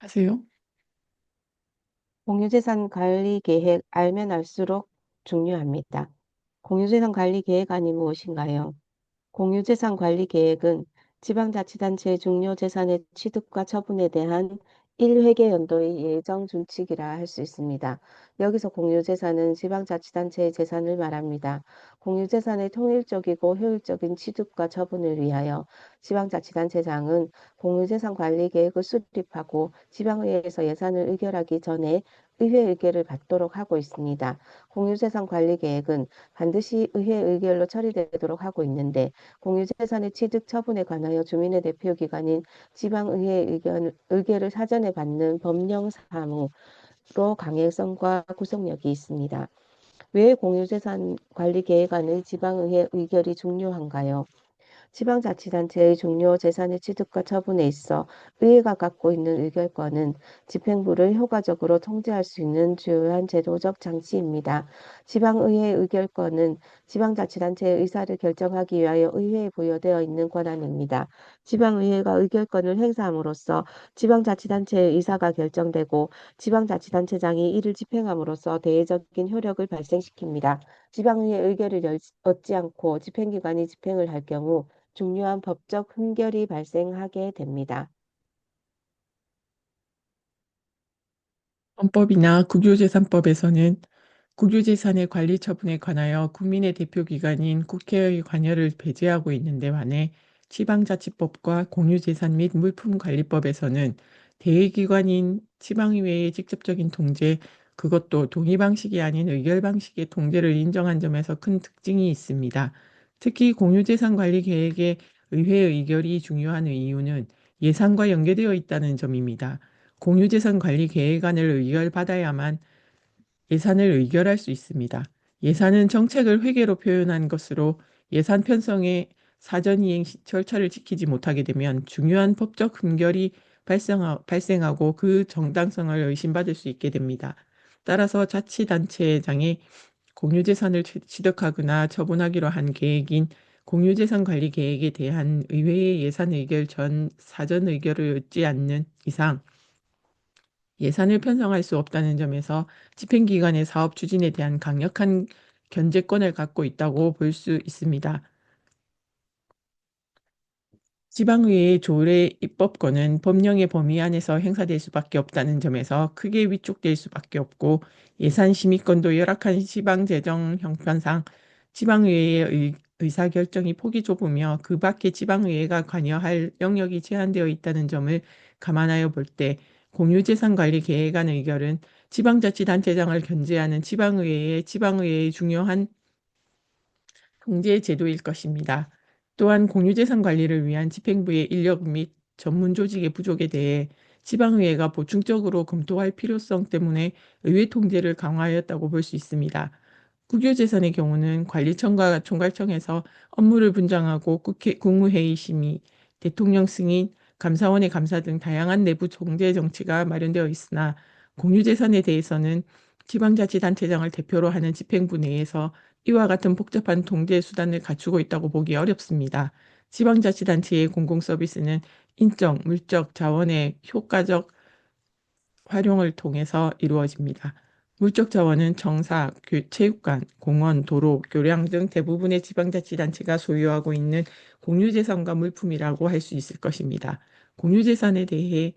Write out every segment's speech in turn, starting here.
하세요? 공유재산 관리 계획 알면 알수록 중요합니다. 공유재산 관리 계획안이 무엇인가요? 공유재산 관리 계획은 지방자치단체의 중요재산의 취득과 처분에 대한 1회계 연도의 예정 준칙이라 할 수 있습니다. 여기서 공유재산은 지방자치단체의 재산을 말합니다. 공유재산의 통일적이고 효율적인 취득과 처분을 위하여 지방자치단체장은 공유재산 관리 계획을 수립하고 지방의회에서 예산을 의결하기 전에 의회 의결을 받도록 하고 있습니다. 공유재산 관리 계획은 반드시 의회 의결로 처리되도록 하고 있는데 공유재산의 취득 처분에 관하여 주민의 대표기관인 지방의회 의결을 사전에 받는 법령사무로 강행성과 구속력이 있습니다. 왜 공유재산 관리 계획안의 지방의회 의결이 중요한가요? 지방자치단체의 중요 재산의 취득과 처분에 있어 의회가 갖고 있는 의결권은 집행부를 효과적으로 통제할 수 있는 주요한 제도적 장치입니다. 지방의회 의결권은 지방자치단체의 의사를 결정하기 위하여 의회에 부여되어 있는 권한입니다. 지방의회가 의결권을 행사함으로써 지방자치단체의 의사가 결정되고 지방자치단체장이 이를 집행함으로써 대외적인 효력을 발생시킵니다. 지방의회 의결을 얻지 않고 집행기관이 집행을 할 경우 중요한 법적 훈결이 발생하게 됩니다. 헌법이나 국유재산법에서는 국유재산의 관리 처분에 관하여 국민의 대표기관인 국회의 관여를 배제하고 있는데 반해 지방자치법과 공유재산 및 물품관리법에서는 대의기관인 지방의회의 직접적인 통제, 그것도 동의 방식이 아닌 의결 방식의 통제를 인정한 점에서 큰 특징이 있습니다. 특히 공유재산 관리 계획의 의회 의결이 중요한 이유는 예산과 연계되어 있다는 점입니다. 공유재산 관리 계획안을 의결받아야만 예산을 의결할 수 있습니다. 예산은 정책을 회계로 표현한 것으로 예산 편성의 사전 이행 절차를 지키지 못하게 되면 중요한 법적 금결이 발생하고 그 정당성을 의심받을 수 있게 됩니다. 따라서 자치단체장이 공유재산을 취득하거나 처분하기로 한 계획인 공유재산 관리 계획에 대한 의회의 예산 의결 전 사전 의결을 얻지 않는 이상 예산을 편성할 수 없다는 점에서 집행기관의 사업 추진에 대한 강력한 견제권을 갖고 있다고 볼 수 있습니다. 지방의회의 조례 입법권은 법령의 범위 안에서 행사될 수밖에 없다는 점에서 크게 위축될 수밖에 없고 예산 심의권도 열악한 지방재정 형편상 지방의회의 의사결정이 폭이 좁으며 그 밖에 지방의회가 관여할 영역이 제한되어 있다는 점을 감안하여 볼 때 공유재산관리 계획안 의결은 지방자치단체장을 견제하는 지방의회의 중요한 통제 제도일 것입니다. 또한 공유재산 관리를 위한 집행부의 인력 및 전문 조직의 부족에 대해 지방의회가 보충적으로 검토할 필요성 때문에 의회 통제를 강화하였다고 볼 수 있습니다. 국유재산의 경우는 관리청과 총괄청에서 업무를 분장하고 국무회의 심의, 대통령 승인, 감사원의 감사 등 다양한 내부 통제 정치가 마련되어 있으나 공유재산에 대해서는 지방자치단체장을 대표로 하는 집행부 내에서 이와 같은 복잡한 통제 수단을 갖추고 있다고 보기 어렵습니다. 지방자치단체의 공공서비스는 인적, 물적, 자원의 효과적 활용을 통해서 이루어집니다. 물적 자원은 정사, 체육관, 공원, 도로, 교량 등 대부분의 지방자치단체가 소유하고 있는 공유재산과 물품이라고 할 수 있을 것입니다. 공유재산에 대해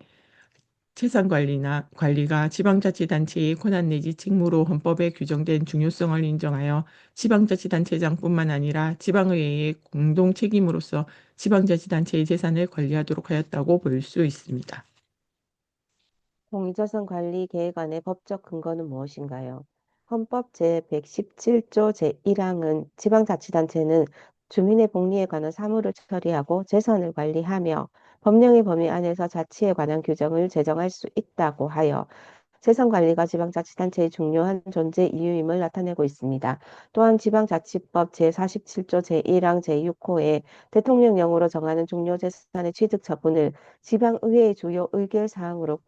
관리가 지방자치단체의 권한 내지 직무로 헌법에 규정된 중요성을 인정하여 지방자치단체장뿐만 아니라 지방의회의 공동 책임으로서 지방자치단체의 재산을 관리하도록 하였다고 볼 수 있습니다. 공유재산 관리 계획안의 법적 근거는 무엇인가요? 헌법 제117조 제1항은 지방자치단체는 주민의 복리에 관한 사무를 처리하고 재산을 관리하며 법령의 범위 안에서 자치에 관한 규정을 제정할 수 있다고 하여 재산관리가 지방자치단체의 중요한 존재 이유임을 나타내고 있습니다. 또한 지방자치법 제47조 제1항 제6호에 대통령령으로 정하는 중요재산의 취득 처분을 지방의회의 주요 의결사항으로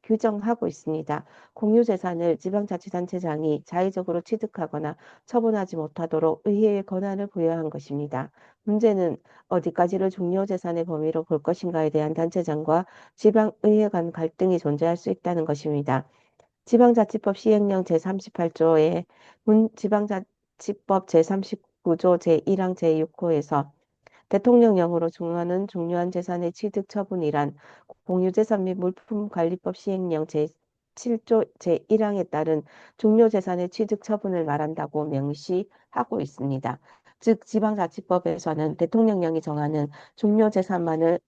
규정하고 있습니다. 공유재산을 지방자치단체장이 자의적으로 취득하거나 처분하지 못하도록 의회에 권한을 부여한 것입니다. 문제는 어디까지를 중요재산의 범위로 볼 것인가에 대한 단체장과 지방의회 간 갈등이 존재할 수 있다는 것입니다. 지방자치법 시행령 제38조에 지방자치법 제39조 제1항 제6호에서 대통령령으로 정하는 중요한 재산의 취득 처분이란 공유재산 및 물품관리법 시행령 제7조 제1항에 따른 중요재산의 취득 처분을 말한다고 명시하고 있습니다. 즉, 지방자치법에서는 대통령령이 정하는 중요재산만을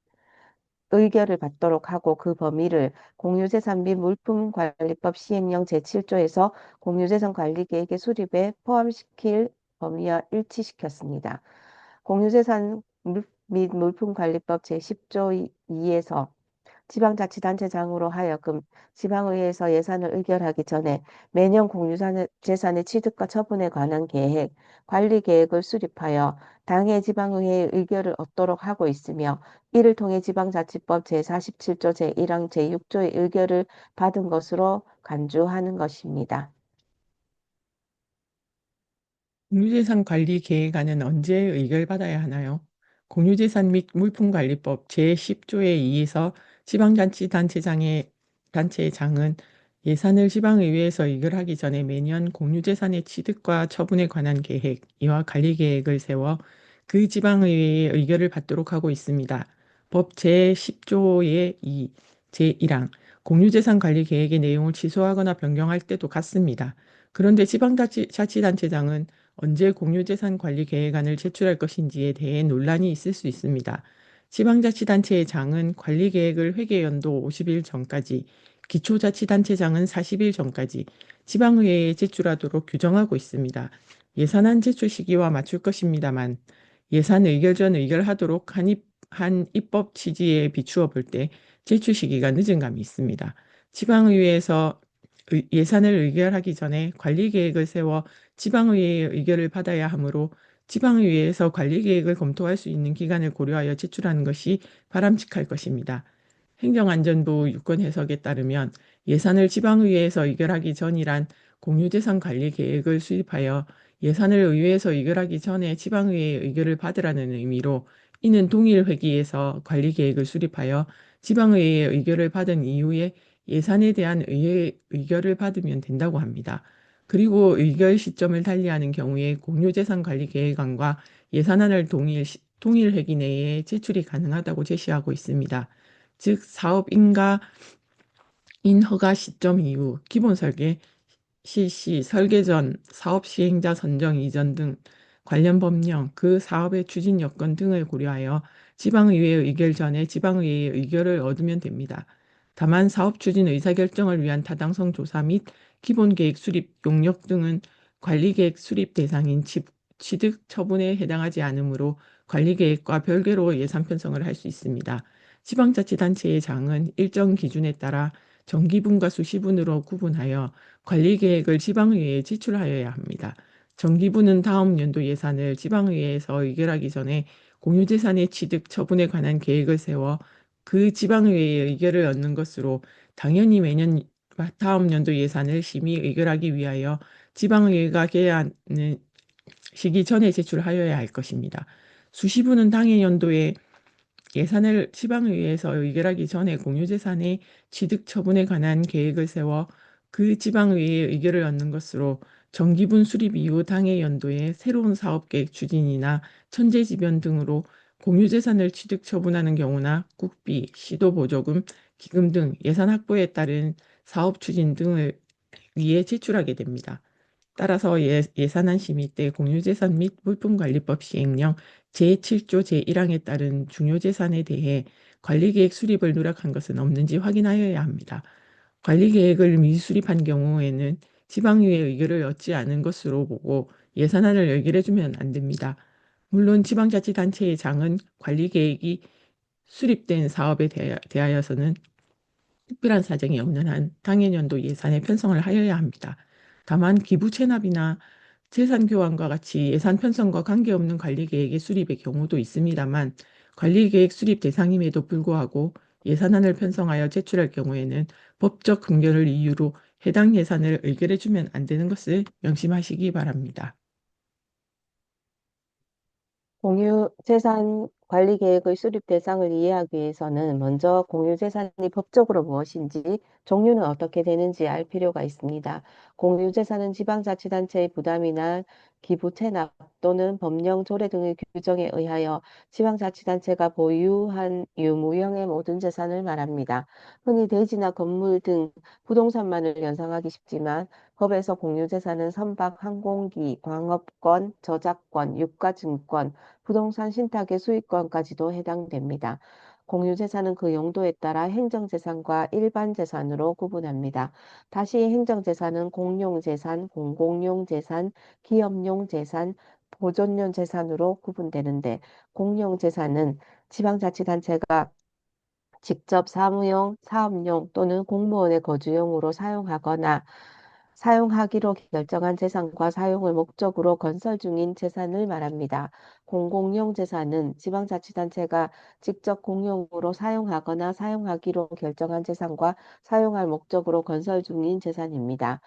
의결을 받도록 하고 그 범위를 공유재산 및 물품관리법 시행령 제7조에서 공유재산 관리계획의 수립에 포함시킬 범위와 일치시켰습니다. 공유재산 및 물품관리법 제10조 2에서 지방자치단체장으로 하여금 지방의회에서 예산을 의결하기 전에 매년 공유재산의 취득과 처분에 관한 계획, 관리 계획을 수립하여 당해 지방의회의 의결을 얻도록 하고 있으며 이를 통해 지방자치법 제47조 제1항 제6조의 의결을 받은 것으로 간주하는 것입니다. 공유재산 관리 계획안은 언제 의결받아야 하나요? 공유재산 및 물품관리법 제10조의 2에서 단체장은 예산을 지방의회에서 의결하기 전에 매년 공유재산의 취득과 처분에 관한 계획, 이와 관리 계획을 세워 그 지방의회의 의결을 받도록 하고 있습니다. 법 제10조의 2, 제1항, 공유재산 관리 계획의 내용을 취소하거나 변경할 때도 같습니다. 그런데 지방자치단체장은 언제 공유재산 관리 계획안을 제출할 것인지에 대해 논란이 있을 수 있습니다. 지방자치단체의 장은 관리 계획을 회계연도 50일 전까지, 기초자치단체장은 40일 전까지 지방의회에 제출하도록 규정하고 있습니다. 예산안 제출 시기와 맞출 것입니다만 예산 의결 전 의결하도록 한 입법 취지에 비추어 볼 때 제출 시기가 늦은 감이 있습니다. 지방의회에서 예산을 의결하기 전에 관리 계획을 세워 지방의회의 의결을 받아야 하므로 지방의회에서 관리 계획을 검토할 수 있는 기간을 고려하여 제출하는 것이 바람직할 것입니다. 행정안전부 유권 해석에 따르면 예산을 지방의회에서 의결하기 전이란 공유재산 관리 계획을 수립하여 예산을 의회에서 의결하기 전에 지방의회의 의결을 받으라는 의미로, 이는 동일 회기에서 관리 계획을 수립하여 지방의회의 의결을 받은 이후에 예산에 대한 의회 의결을 받으면 된다고 합니다. 그리고 의결 시점을 달리하는 경우에 공유재산관리계획안과 예산안을 동일 회기 내에 제출이 가능하다고 제시하고 있습니다. 즉, 사업 인허가 시점 이후 기본 설계, 실시, 설계 전, 사업 시행자 선정 이전 등 관련 법령, 그 사업의 추진 여건 등을 고려하여 지방의회의 의결 전에 지방의회의 의결을 얻으면 됩니다. 다만 사업 추진 의사결정을 위한 타당성 조사 및 기본계획 수립 용역 등은 관리계획 수립 대상인 취득 처분에 해당하지 않으므로 관리계획과 별개로 예산 편성을 할 수 있습니다. 지방자치단체의 장은 일정 기준에 따라 정기분과 수시분으로 구분하여 관리계획을 지방의회에 제출하여야 합니다. 정기분은 다음 연도 예산을 지방의회에서 의결하기 전에 공유재산의 취득 처분에 관한 계획을 세워 그 지방의회의 의결을 얻는 것으로, 당연히 매년 다음 연도 예산을 심의 의결하기 위하여 지방의회가 개회하는 시기 전에 제출하여야 할 것입니다. 수시분은 당해 연도에 예산을 지방의회에서 의결하기 전에 공유재산의 취득 처분에 관한 계획을 세워 그 지방의회의 의결을 얻는 것으로, 정기분 수립 이후 당해 연도에 새로운 사업계획 추진이나 천재지변 등으로 공유재산을 취득 처분하는 경우나 국비, 시도보조금, 기금 등 예산 확보에 따른 사업 추진 등을 위해 제출하게 됩니다. 따라서 예산안 심의 때 공유재산 및 물품관리법 시행령 제7조 제1항에 따른 중요재산에 대해 관리계획 수립을 누락한 것은 없는지 확인하여야 합니다. 관리계획을 미수립한 경우에는 지방의회 의결을 얻지 않은 것으로 보고 예산안을 의결해주면 안 됩니다. 물론 지방자치단체의 장은 관리계획이 수립된 사업에 대하여서는 특별한 사정이 없는 한 당해년도 예산에 편성을 하여야 합니다. 다만 기부 체납이나 재산 교환과 같이 예산 편성과 관계없는 관리계획의 수립의 경우도 있습니다만, 관리계획 수립 대상임에도 불구하고 예산안을 편성하여 제출할 경우에는 법적 근거를 이유로 해당 예산을 의결해주면 안 되는 것을 명심하시기 바랍니다. 공유재산 관리 계획의 수립 대상을 이해하기 위해서는 먼저 공유재산이 법적으로 무엇인지, 종류는 어떻게 되는지 알 필요가 있습니다. 공유재산은 지방자치단체의 부담이나 기부 체납 또는 법령 조례 등의 규정에 의하여 지방자치단체가 보유한 유무형의 모든 재산을 말합니다. 흔히 대지나 건물 등 부동산만을 연상하기 쉽지만 법에서 공유재산은 선박, 항공기, 광업권, 저작권, 유가증권, 부동산 신탁의 수익권까지도 해당됩니다. 공유재산은 그 용도에 따라 행정재산과 일반재산으로 구분합니다. 다시 행정재산은 공용재산, 공공용재산, 기업용재산, 보존용재산으로 구분되는데, 공용재산은 지방자치단체가 직접 사무용, 사업용 또는 공무원의 거주용으로 사용하거나 사용하기로 결정한 재산과 사용을 목적으로 건설 중인 재산을 말합니다. 공공용 재산은 지방자치단체가 직접 공용으로 사용하거나 사용하기로 결정한 재산과 사용할 목적으로 건설 중인 재산입니다.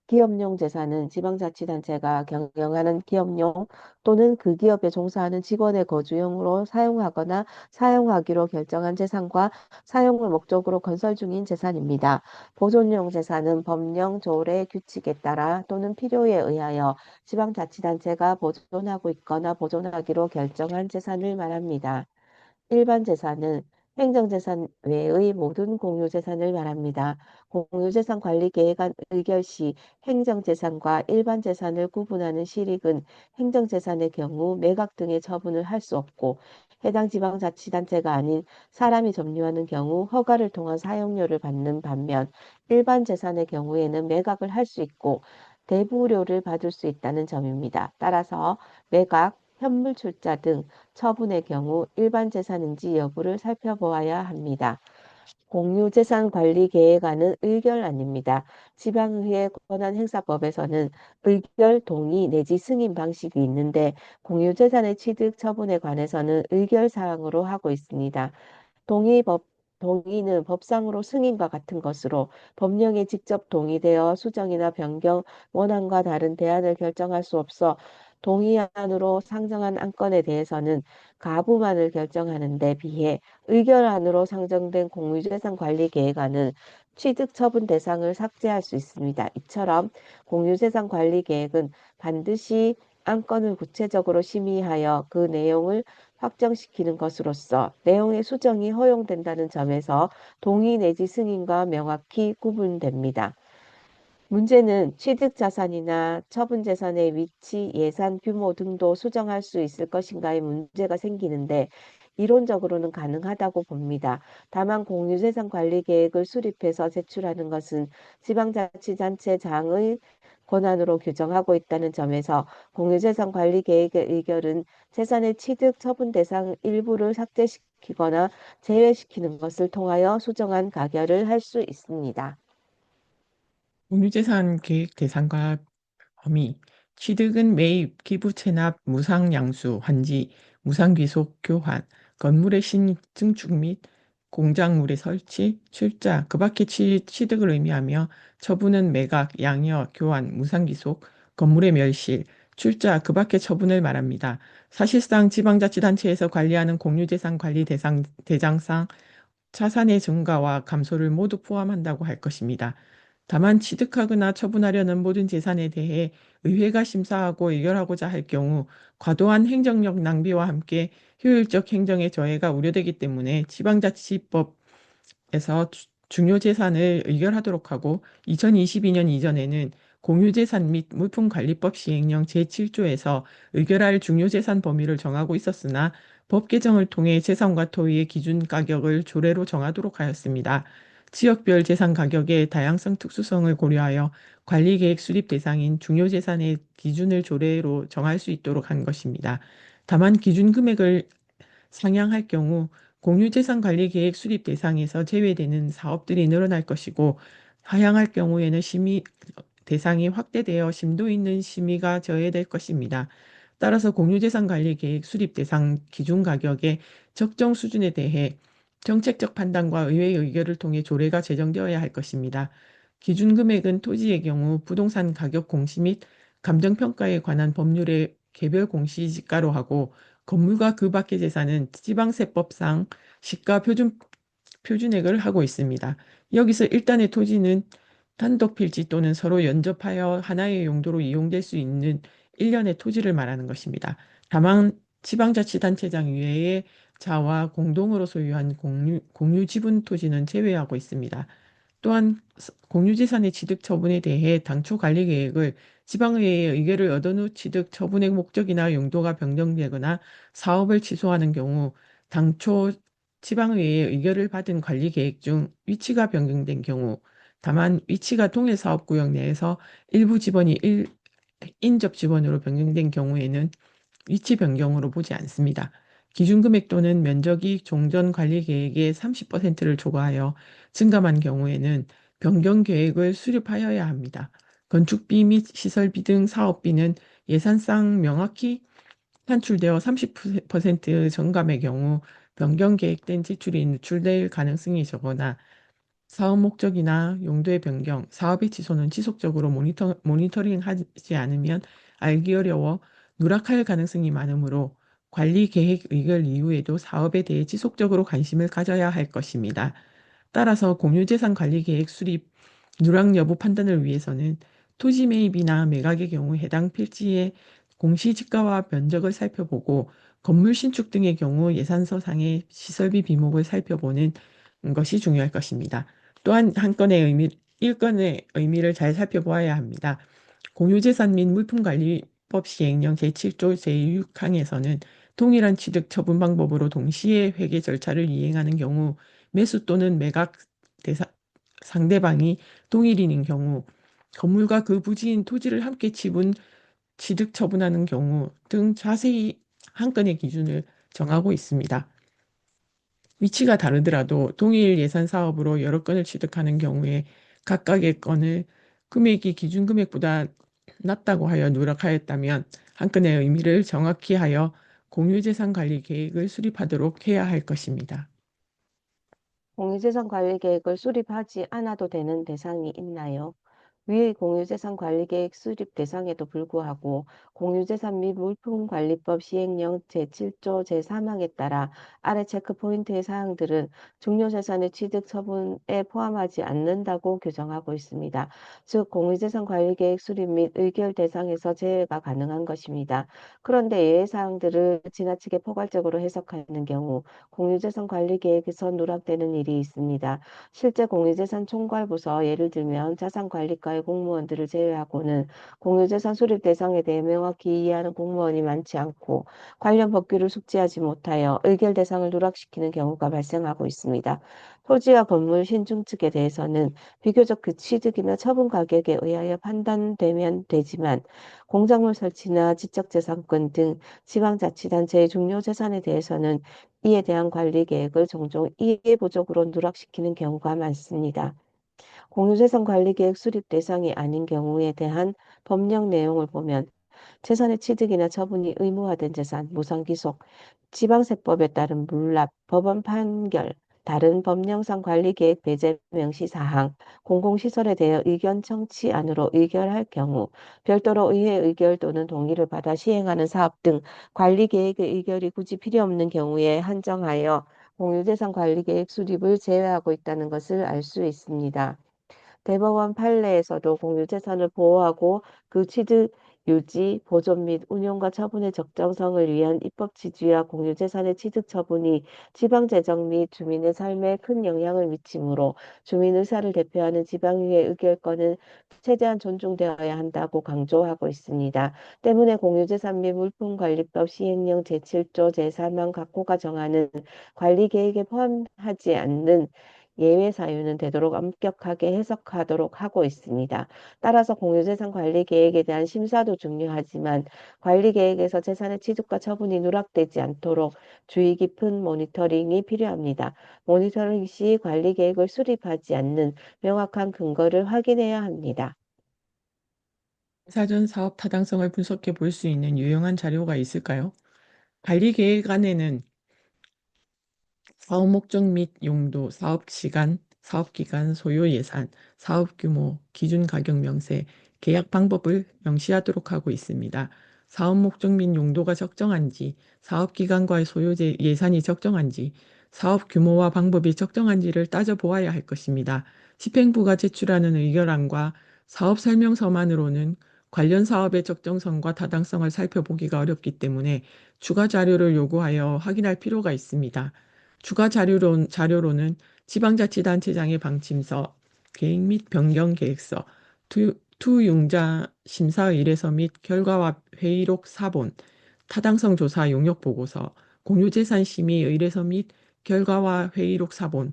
기업용 재산은 지방자치단체가 경영하는 기업용 또는 그 기업에 종사하는 직원의 거주용으로 사용하거나 사용하기로 결정한 재산과 사용을 목적으로 건설 중인 재산입니다. 보존용 재산은 법령, 조례, 규칙에 따라 또는 필요에 의하여 지방자치단체가 보존하고 있거나 보존하기로 결정한 재산을 말합니다. 일반 재산은 행정재산 외의 모든 공유재산을 말합니다. 공유재산 관리 계획안 의결 시 행정재산과 일반 재산을 구분하는 실익은 행정재산의 경우 매각 등의 처분을 할 수 없고, 해당 지방자치단체가 아닌 사람이 점유하는 경우 허가를 통한 사용료를 받는 반면, 일반 재산의 경우에는 매각을 할 수 있고 대부료를 받을 수 있다는 점입니다. 따라서 매각, 현물 출자 등 처분의 경우 일반 재산인지 여부를 살펴보아야 합니다. 공유재산관리계획안은 의결안입니다. 지방의회 권한행사법에서는 의결, 동의 내지 승인 방식이 있는데, 공유재산의 취득 처분에 관해서는 의결사항으로 하고 있습니다. 동의법 동의는 법상으로 승인과 같은 것으로 법령에 직접 동의되어 수정이나 변경, 원안과 다른 대안을 결정할 수 없어 동의안으로 상정한 안건에 대해서는 가부만을 결정하는 데 비해 의결안으로 상정된 공유재산 관리 계획안은 취득 처분 대상을 삭제할 수 있습니다. 이처럼 공유재산 관리 계획은 반드시 안건을 구체적으로 심의하여 그 내용을 확정시키는 것으로서 내용의 수정이 허용된다는 점에서 동의 내지 승인과 명확히 구분됩니다. 문제는 취득자산이나 처분재산의 위치, 예산, 규모 등도 수정할 수 있을 것인가에 문제가 생기는데, 이론적으로는 가능하다고 봅니다. 다만 공유재산 관리 계획을 수립해서 제출하는 것은 지방자치단체장의 권한으로 규정하고 있다는 점에서 공유재산 관리 계획의 의결은 재산의 취득 처분 대상 일부를 삭제시키거나 제외시키는 것을 통하여 수정안 가결을 할 수 있습니다. 공유재산 계획 대상과 범위, 취득은 매입, 기부 체납, 무상양수, 환지, 무상귀속, 교환, 건물의 증축 및 공작물의 설치, 출자, 그 밖의 취득을 의미하며 처분은 매각, 양여, 교환, 무상귀속, 건물의 멸실, 출자, 그 밖의 처분을 말합니다. 사실상 지방자치단체에서 관리하는 공유재산 관리 대장상 자산의 증가와 감소를 모두 포함한다고 할 것입니다. 다만 취득하거나 처분하려는 모든 재산에 대해 의회가 심사하고 의결하고자 할 경우 과도한 행정력 낭비와 함께 효율적 행정의 저해가 우려되기 때문에 지방자치법에서 중요 재산을 의결하도록 하고, 2022년 이전에는 공유재산 및 물품관리법 시행령 제7조에서 의결할 중요재산 범위를 정하고 있었으나 법 개정을 통해 재산과 토의의 기준 가격을 조례로 정하도록 하였습니다. 지역별 재산 가격의 다양성 특수성을 고려하여 관리계획 수립 대상인 중요재산의 기준을 조례로 정할 수 있도록 한 것입니다. 다만 기준 금액을 상향할 경우 공유재산관리계획 수립 대상에서 제외되는 사업들이 늘어날 것이고, 하향할 경우에는 심의 대상이 확대되어 심도 있는 심의가 저해될 것입니다. 따라서 공유재산관리계획 수립 대상 기준 가격의 적정 수준에 대해 정책적 판단과 의회의 의결을 통해 조례가 제정되어야 할 것입니다. 기준 금액은 토지의 경우 부동산 가격 공시 및 감정평가에 관한 법률의 개별 공시지가로 하고, 건물과 그 밖의 재산은 지방세법상 시가 표준액을 하고 있습니다. 여기서 일단의 토지는 단독 필지 또는 서로 연접하여 하나의 용도로 이용될 수 있는 일련의 토지를 말하는 것입니다. 다만 지방자치단체장 이외의 자와 공동으로 소유한 공유 지분 토지는 제외하고 있습니다. 또한 공유재산의 취득 처분에 대해 당초 관리 계획을 지방의회의 의결을 얻은 후 취득 처분의 목적이나 용도가 변경되거나 사업을 취소하는 경우, 당초 지방의회의 의결을 받은 관리 계획 중 위치가 변경된 경우, 다만 위치가 동일 사업구역 내에서 일부 지번이 인접 지번으로 변경된 경우에는 위치 변경으로 보지 않습니다. 기준금액 또는 면적이 종전 관리 계획의 30%를 초과하여 증감한 경우에는 변경 계획을 수립하여야 합니다. 건축비 및 시설비 등 사업비는 예산상 명확히 산출되어 30% 정감의 경우 변경 계획된 지출이 누출될 가능성이 적거나, 사업 목적이나 용도의 변경, 사업의 취소는 지속적으로 모니터링하지 않으면 알기 어려워 누락할 가능성이 많으므로 관리 계획 의결 이후에도 사업에 대해 지속적으로 관심을 가져야 할 것입니다. 따라서 공유재산 관리 계획 수립 누락 여부 판단을 위해서는 토지 매입이나 매각의 경우 해당 필지의 공시지가와 면적을 살펴보고, 건물 신축 등의 경우 예산서상의 시설비 비목을 살펴보는 것이 중요할 것입니다. 또한 일건의 의미를 잘 살펴보아야 합니다. 공유재산 및 물품관리법 시행령 제7조 제6항에서는 동일한 취득 처분 방법으로 동시에 회계 절차를 이행하는 경우, 매수 또는 매각 상대방이 동일인인 경우, 건물과 그 부지인 토지를 함께 취득 처분하는 경우 등 자세히 한 건의 기준을 정하고 있습니다. 위치가 다르더라도 동일 예산 사업으로 여러 건을 취득하는 경우에 각각의 건을 금액이 기준 금액보다 낮다고 하여 누락하였다면 한 건의 의미를 정확히 하여 공유재산 관리 계획을 수립하도록 해야 할 것입니다. 공유재산 관리 계획을 수립하지 않아도 되는 대상이 있나요? 위의 공유재산 관리 계획 수립 대상에도 불구하고 공유재산 및 물품관리법 시행령 제7조 제3항에 따라 아래 체크포인트의 사항들은 중요재산의 취득 처분에 포함하지 않는다고 규정하고 있습니다. 즉, 공유재산 관리 계획 수립 및 의결 대상에서 제외가 가능한 것입니다. 그런데 예외 사항들을 지나치게 포괄적으로 해석하는 경우 공유재산 관리 계획에서 누락되는 일이 있습니다. 실제 공유재산 총괄부서 예를 들면 자산관리과의 공무원들을 제외하고는 공유재산 수립 대상에 대해 명확히 이해하는 공무원이 많지 않고 관련 법규를 숙지하지 못하여 의결 대상을 누락시키는 경우가 발생하고 있습니다. 토지와 건물 신축축에 대해서는 비교적 그 취득이나 처분 가격에 의하여 판단되면 되지만 공작물 설치나 지적재산권 등 지방자치단체의 중요재산에 대해서는 이에 대한 관리 계획을 종종 이해 부족으로 누락시키는 경우가 많습니다. 공유재산 관리 계획 수립 대상이 아닌 경우에 대한 법령 내용을 보면 재산의 취득이나 처분이 의무화된 재산, 무상기속, 지방세법에 따른 물납, 법원 판결, 다른 법령상 관리계획 배제 명시 사항, 공공시설에 대해 의견 청취안으로 의결할 경우, 별도로 의회 의결 또는 동의를 받아 시행하는 사업 등 관리계획의 의결이 굳이 필요 없는 경우에 한정하여 공유재산 관리계획 수립을 제외하고 있다는 것을 알 수 있습니다. 대법원 판례에서도 공유재산을 보호하고 그 취득, 유지, 보존 및 운용과 처분의 적정성을 위한 입법 지주와 공유재산의 취득 처분이 지방재정 및 주민의 삶에 큰 영향을 미치므로 주민 의사를 대표하는 지방의회 의결권은 최대한 존중되어야 한다고 강조하고 있습니다. 때문에 공유재산 및 물품관리법 시행령 제7조 제3항 각호가 정하는 관리계획에 포함하지 않는 예외 사유는 되도록 엄격하게 해석하도록 하고 있습니다. 따라서 공유재산 관리 계획에 대한 심사도 중요하지만 관리 계획에서 재산의 취득과 처분이 누락되지 않도록 주의 깊은 모니터링이 필요합니다. 모니터링 시 관리 계획을 수립하지 않는 명확한 근거를 확인해야 합니다. 사전 사업 타당성을 분석해 볼 수 있는 유용한 자료가 있을까요? 관리 계획 안에는 사업 목적 및 용도, 사업 시간, 사업 기간, 소요 예산, 사업 규모, 기준 가격 명세, 계약 방법을 명시하도록 하고 있습니다. 사업 목적 및 용도가 적정한지, 사업 기간과 소요 예산이 적정한지, 사업 규모와 방법이 적정한지를 따져보아야 할 것입니다. 집행부가 제출하는 의결안과 사업 설명서만으로는 관련 사업의 적정성과 타당성을 살펴보기가 어렵기 때문에 추가 자료를 요구하여 확인할 필요가 있습니다. 추가 자료로는 지방자치단체장의 방침서, 계획 및 변경 계획서, 투융자 심사 의뢰서 및 결과와 회의록 사본, 타당성 조사 용역 보고서, 공유재산 심의 의뢰서 및 결과와 회의록 사본,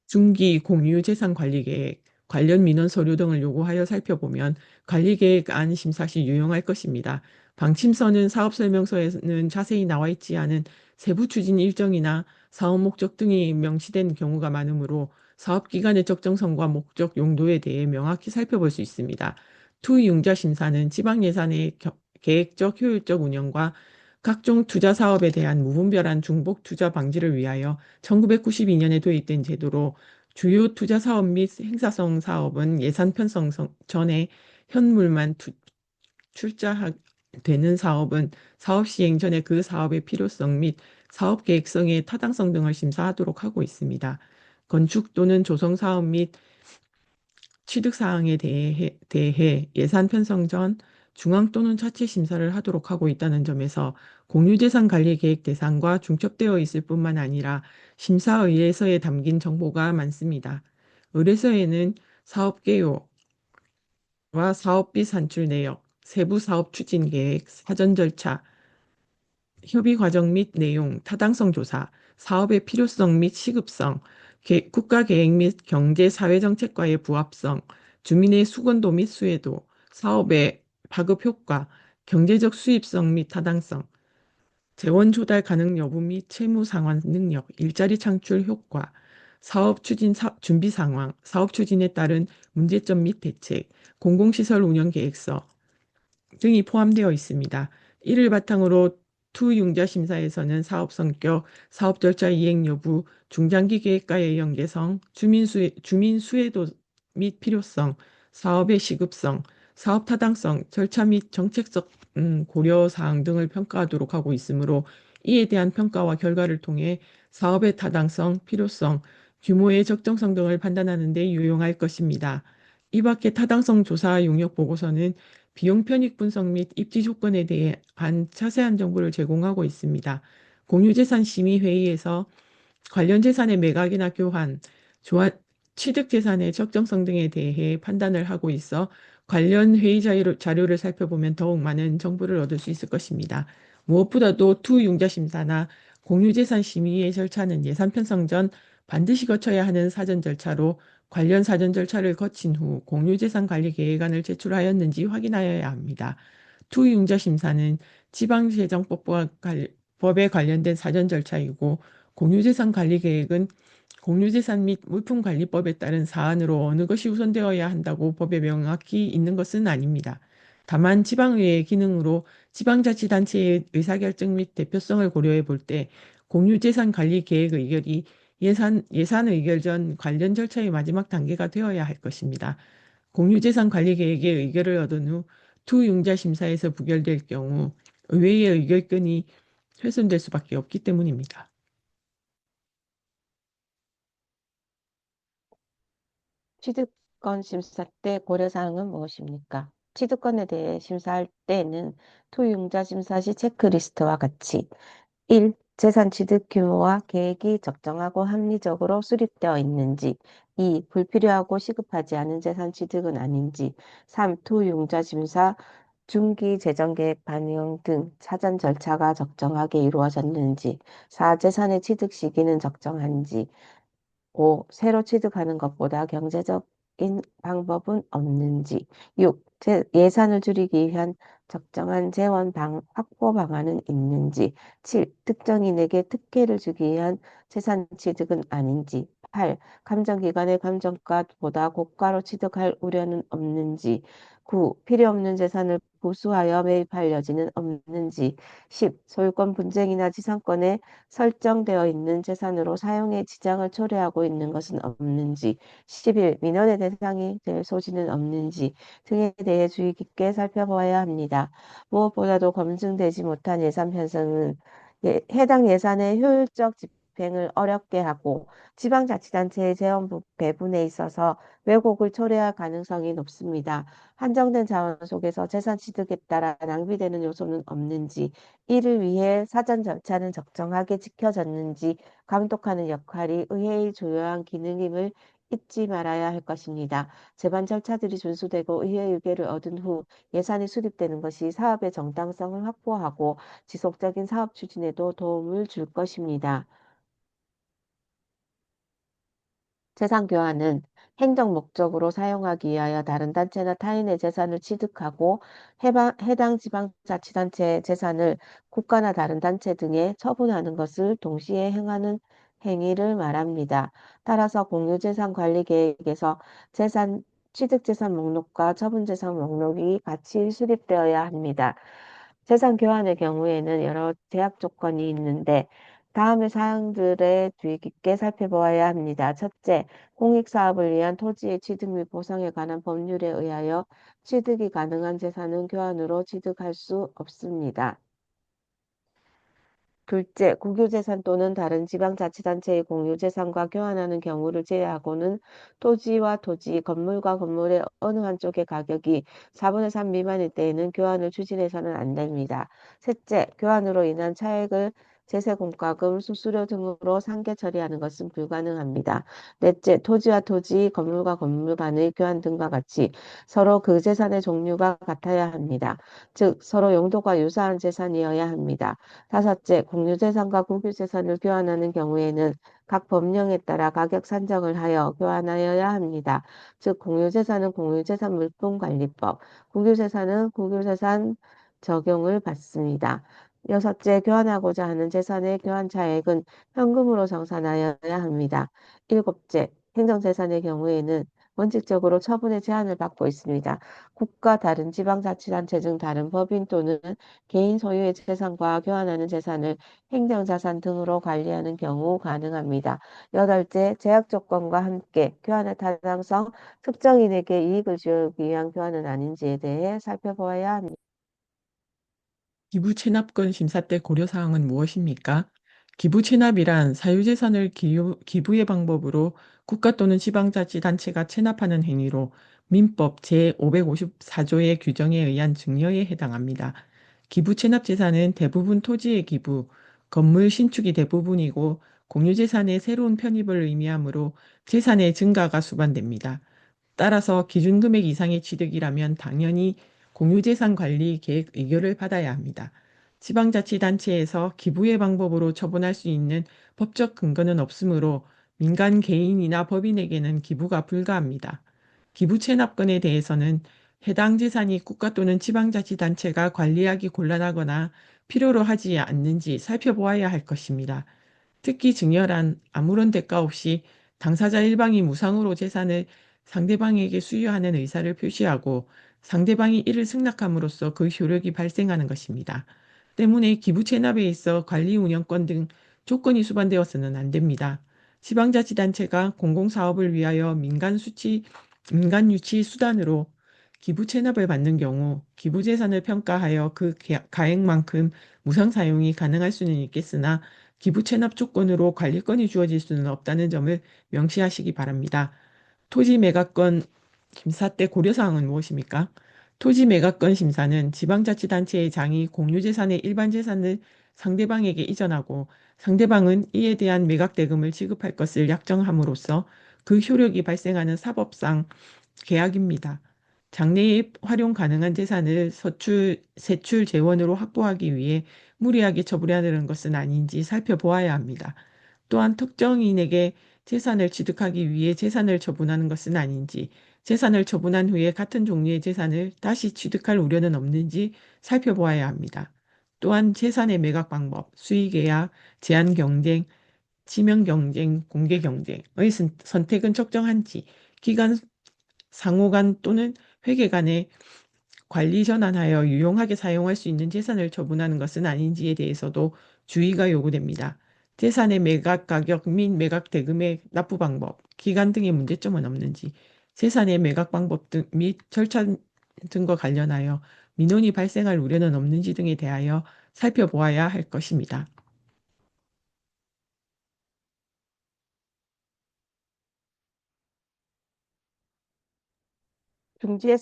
중기 공유 재산 관리 계획, 관련 민원 서류 등을 요구하여 살펴보면 관리 계획안 심사 시 유용할 것입니다. 방침서는 사업 설명서에는 자세히 나와 있지 않은 세부 추진 일정이나 사업 목적 등이 명시된 경우가 많으므로 사업 기간의 적정성과 목적 용도에 대해 명확히 살펴볼 수 있습니다. 투이융자 심사는 지방 예산의 계획적 효율적 운영과 각종 투자 사업에 대한 무분별한 중복 투자 방지를 위하여 1992년에 도입된 제도로 주요 투자 사업 및 행사성 사업은 예산 편성 전에 현물만 출자되는 사업은 사업 시행 전에 그 사업의 필요성 및 사업 계획성의 타당성 등을 심사하도록 하고 있습니다. 건축 또는 조성 사업 및 취득 사항에 대해 예산 편성 전 중앙 또는 자체 심사를 하도록 하고 있다는 점에서 공유재산 관리 계획 대상과 중첩되어 있을 뿐만 아니라 심사 의뢰서에 담긴 정보가 많습니다. 의뢰서에는 사업 개요와 사업비 산출 내역, 세부 사업 추진 계획, 사전 절차, 협의 과정 및 내용, 타당성 조사, 사업의 필요성 및 시급성, 국가 계획 및 경제 사회 정책과의 부합성, 주민의 수건도 및 수혜도, 사업의 파급 효과, 경제적 수입성 및 타당성, 재원 조달 가능 여부 및 채무 상환 능력, 일자리 창출 효과, 사업 추진 준비 상황, 사업 추진에 따른 문제점 및 대책, 공공시설 운영 계획서, 등이 포함되어 있습니다. 이를 바탕으로 투융자 심사에서는 사업 성격, 사업 절차 이행 여부, 중장기 계획과의 연계성, 주민 수혜도 및 필요성, 사업의 시급성, 사업 타당성, 절차 및 정책적 고려 사항 등을 평가하도록 하고 있으므로 이에 대한 평가와 결과를 통해 사업의 타당성, 필요성, 규모의 적정성 등을 판단하는 데 유용할 것입니다. 이 밖에 타당성 조사 용역 보고서는 비용 편익 분석 및 입지 조건에 대한 자세한 정보를 제공하고 있습니다. 공유재산 심의회의에서 관련 재산의 매각이나 교환, 취득 재산의 적정성 등에 대해 판단을 하고 있어 관련 회의 자료를 살펴보면 더욱 많은 정보를 얻을 수 있을 것입니다. 무엇보다도 투융자 심사나 공유재산 심의의 절차는 예산 편성 전 반드시 거쳐야 하는 사전 절차로 관련 사전 절차를 거친 후 공유재산 관리 계획안을 제출하였는지 확인하여야 합니다. 투융자 심사는 지방재정법과 법에 관련된 사전 절차이고 공유재산 관리 계획은 공유재산 및 물품관리법에 따른 사안으로 어느 것이 우선되어야 한다고 법에 명확히 있는 것은 아닙니다. 다만 지방의회의 기능으로 지방자치단체의 의사결정 및 대표성을 고려해 볼 때 공유재산 관리 계획 의결이 예산 의결 전 관련 절차의 마지막 단계가 되어야 할 것입니다. 공유재산 관리 계획의 의결을 얻은 후 투융자 심사에서 부결될 경우 의회의 의결권이 훼손될 수밖에 없기 때문입니다. 취득권 심사 때 고려사항은 무엇입니까? 취득권에 대해 심사할 때는 토융자 심사 시 체크리스트와 같이 1. 재산 취득 규모와 계획이 적정하고 합리적으로 수립되어 있는지 2. 불필요하고 시급하지 않은 재산 취득은 아닌지 3. 토융자 심사 중기 재정 계획 반영 등 사전 절차가 적정하게 이루어졌는지 4. 재산의 취득 시기는 적정한지 5. 새로 취득하는 것보다 경제적인 방법은 없는지. 6. 예산을 줄이기 위한 적정한 재원 확보 방안은 있는지. 7. 특정인에게 특혜를 주기 위한 재산 취득은 아닌지. 8. 감정기관의 감정가보다 고가로 취득할 우려는 없는지. 9. 필요 없는 재산을 부수하여 매입할 여지는 없는지. 10. 소유권 분쟁이나 지상권에 설정되어 있는 재산으로 사용에 지장을 초래하고 있는 것은 없는지. 11. 민원의 대상이 될 소지는 없는지 등에 대해 주의 깊게 살펴보아야 합니다. 무엇보다도 검증되지 못한 예산 편성은 해당 예산의 효율적 집행을 어렵게 하고 지방자치단체의 재원 배분에 있어서 왜곡을 초래할 가능성이 높습니다. 한정된 자원 속에서 재산 취득에 따라 낭비되는 요소는 없는지, 이를 위해 사전 절차는 적정하게 지켜졌는지 감독하는 역할이 의회의 주요한 기능임을 잊지 말아야 할 것입니다. 제반 절차들이 준수되고 의회 의결을 얻은 후 예산이 수립되는 것이 사업의 정당성을 확보하고 지속적인 사업 추진에도 도움을 줄 것입니다. 재산 교환은 행정 목적으로 사용하기 위하여 다른 단체나 타인의 재산을 취득하고 해당 지방자치단체의 재산을 국가나 다른 단체 등에 처분하는 것을 동시에 행하는 행위를 말합니다. 따라서 공유재산관리계획에서 재산 취득재산 목록과 처분재산 목록이 같이 수립되어야 합니다. 재산 교환의 경우에는 여러 제약 조건이 있는데 다음의 사항들에 주의 깊게 살펴보아야 합니다. 첫째, 공익사업을 위한 토지의 취득 및 보상에 관한 법률에 의하여 취득이 가능한 재산은 교환으로 취득할 수 없습니다. 둘째, 국유재산 또는 다른 지방자치단체의 공유재산과 교환하는 경우를 제외하고는 토지와 토지, 건물과 건물의 어느 한쪽의 가격이 4분의 3 미만일 때에는 교환을 추진해서는 안 됩니다. 셋째, 교환으로 인한 차액을 제세공과금, 수수료 등으로 상계 처리하는 것은 불가능합니다. 넷째, 토지와 토지, 건물과 건물 간의 교환 등과 같이 서로 그 재산의 종류가 같아야 합니다. 즉, 서로 용도가 유사한 재산이어야 합니다. 다섯째, 공유재산과 국유재산을 교환하는 경우에는 각 법령에 따라 가격 산정을 하여 교환하여야 합니다. 즉, 공유재산은 공유재산 물품관리법, 국유재산은 국유재산 적용을 받습니다. 여섯째, 교환하고자 하는 재산의 교환 차액은 현금으로 정산하여야 합니다. 일곱째, 행정재산의 경우에는 원칙적으로 처분의 제한을 받고 있습니다. 국가, 다른 지방자치단체 등 다른 법인 또는 개인 소유의 재산과 교환하는 재산을 행정자산 등으로 관리하는 경우 가능합니다. 여덟째, 제약 조건과 함께 교환의 타당성, 특정인에게 이익을 주기 위한 교환은 아닌지에 대해 살펴보아야 합니다. 기부 체납권 심사 때 고려사항은 무엇입니까? 기부 체납이란 사유재산을 기부의 방법으로 국가 또는 지방자치단체가 체납하는 행위로 민법 제554조의 규정에 의한 증여에 해당합니다. 기부 체납 재산은 대부분 토지의 기부, 건물 신축이 대부분이고 공유재산의 새로운 편입을 의미하므로 재산의 증가가 수반됩니다. 따라서 기준금액 이상의 취득이라면 당연히 공유재산 관리 계획 의결을 받아야 합니다. 지방자치단체에서 기부의 방법으로 처분할 수 있는 법적 근거는 없으므로 민간 개인이나 법인에게는 기부가 불가합니다. 기부 체납권에 대해서는 해당 재산이 국가 또는 지방자치단체가 관리하기 곤란하거나 필요로 하지 않는지 살펴보아야 할 것입니다. 특히 증여란 아무런 대가 없이 당사자 일방이 무상으로 재산을 상대방에게 수여하는 의사를 표시하고 상대방이 이를 승낙함으로써 그 효력이 발생하는 것입니다. 때문에 기부 체납에 있어 관리 운영권 등 조건이 수반되어서는 안 됩니다. 지방자치단체가 공공사업을 위하여 민간 유치 수단으로 기부 체납을 받는 경우 기부 재산을 평가하여 그 가액만큼 무상 사용이 가능할 수는 있겠으나 기부 체납 조건으로 관리권이 주어질 수는 없다는 점을 명시하시기 바랍니다. 토지 매각권 심사 때 고려사항은 무엇입니까? 토지 매각권 심사는 지방자치단체의 장이 공유재산의 일반 재산을 상대방에게 이전하고 상대방은 이에 대한 매각 대금을 지급할 것을 약정함으로써 그 효력이 발생하는 사법상 계약입니다. 장래에 활용 가능한 재산을 세출 재원으로 확보하기 위해 무리하게 처분하는 것은 아닌지 살펴보아야 합니다. 또한 특정인에게 재산을 취득하기 위해 재산을 처분하는 것은 아닌지, 재산을 처분한 후에 같은 종류의 재산을 다시 취득할 우려는 없는지 살펴보아야 합니다. 또한 재산의 매각 방법, 수의계약, 제한 경쟁, 지명 경쟁, 공개 경쟁의 선택은 적정한지, 기간 상호 간 또는 회계 간의 관리 전환하여 유용하게 사용할 수 있는 재산을 처분하는 것은 아닌지에 대해서도 주의가 요구됩니다. 재산의 매각 가격 및 매각 대금의 납부 방법, 기간 등의 문제점은 없는지, 재산의 매각 방법 등 및 절차 등과 관련하여 민원이 발생할 우려는 없는지 등에 대하여 살펴보아야 할 것입니다. 중지했